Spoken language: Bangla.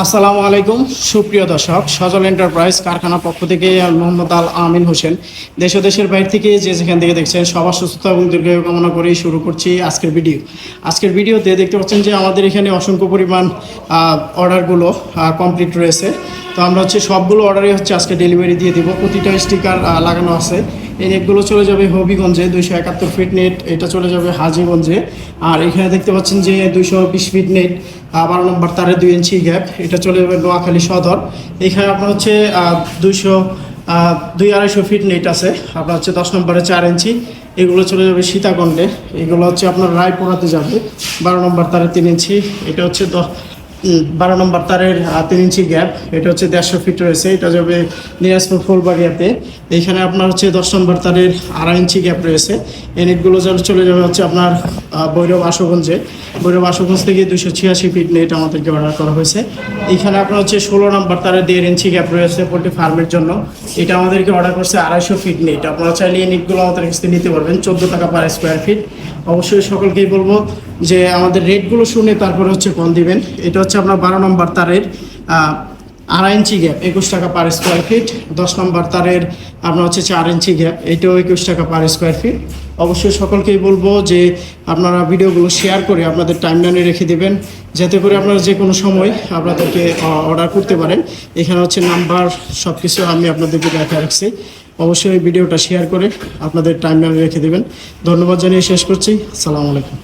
আসসালামু আলাইকুম সুপ্রিয় দর্শক, সজল এন্টারপ্রাইজ কারখানা পক্ষ থেকে আমি মোহাম্মদ আল আমিন হোসেন। দেশ ও দেশের বাইরে থেকে যে যেখান থেকে দেখছেন সবার সুস্থতা এবং দীর্ঘায়ু কামনা করেই শুরু করছি আজকের ভিডিওতে দেখতে পাচ্ছেন যে আমাদের এখানে অসংখ্য পরিমাণ অর্ডারগুলো কমপ্লিট রয়েছে। তো আমরা সবগুলো অর্ডারই আজকে ডেলিভারি দিয়ে দিব। প্রতিটা স্টিকার লাগানো আছে। এই নেটগুলো চলে যাবে হবিগঞ্জে 271 ফিট নেট, এটা চলে যাবে হাজীগঞ্জে। আর এখানে দেখতে পাচ্ছেন যে 220 ফিট নেট 12 নম্বর তারে 2 ইঞ্চি গ্যাপ, এটা চলে যাবে নোয়াখালী সদর। এখানে আপনার 200-250 ফিট নেট আছে, আপনার 10 নম্বরে 4 ইঞ্চি, এগুলো চলে যাবে সীতাকুণ্ডে। এগুলো আপনার রায়পুরাতে যাবে 12 নম্বর তারে 3 ইঞ্চি, এটা 12 নম্বর তারের 3 ইঞ্চি গ্যাপ, এটা 150 ফিট রয়েছে, এটা যাবে দিনাজপুর ফুলবাড়িয়াতে। এইখানে আপনার 10 নম্বর তারের 2.5 ইঞ্চি গ্যাপ রয়েছে। এই নেটগুলো চলে যাবে আপনার ভৈরব আশুগঞ্জ থেকে 286 ফিট নেট আমাদেরকে অর্ডার করা হয়েছে। এইখানে আপনার 16 নম্বর তারের 1.5 ইঞ্চি গ্যাপ রয়েছে পোল্ট্রি ফার্মের জন্য, এটা আমাদেরকে অর্ডার করছে 250 ফিট নেট। আপনারা চাইলে এই নেটগুলো আমাদের কাছ থেকে নিতে পারবেন 14 টাকা পার স্কোয়ার ফিট। অবশ্যই সকলকেই বলবো যে আমাদের রেটগুলো শুনে তারপরে কল দিবেন। এটা আপনার 12 নম্বর তারের 2.5 ইঞ্চি গ্যাপ 21 টাকা পার স্কোয়ার ফিট। 10 নম্বর তারের আপনার 4 ইঞ্চি গ্যাপ, এটাও 21 টাকা পার স্কোয়ার ফিট। অবশ্যই সকলকেই বলবো যে আপনারা ভিডিওগুলো শেয়ার করে আপনাদের টাইমলাইনে রেখে দেবেন, যাতে করে আপনারা যে কোনো সময় আপনাদেরকে অর্ডার করতে পারেন। এখানে নাম্বার সব কিছু আমি আপনাদেরকে দেখা রাখছি। অবশ্যই ভিডিওটা শেয়ার করে আপনাদের টাইমলাইনে রেখে দেবেন। ধন্যবাদ জানিয়ে শেষ করছি। আসসালামু আলাইকুম।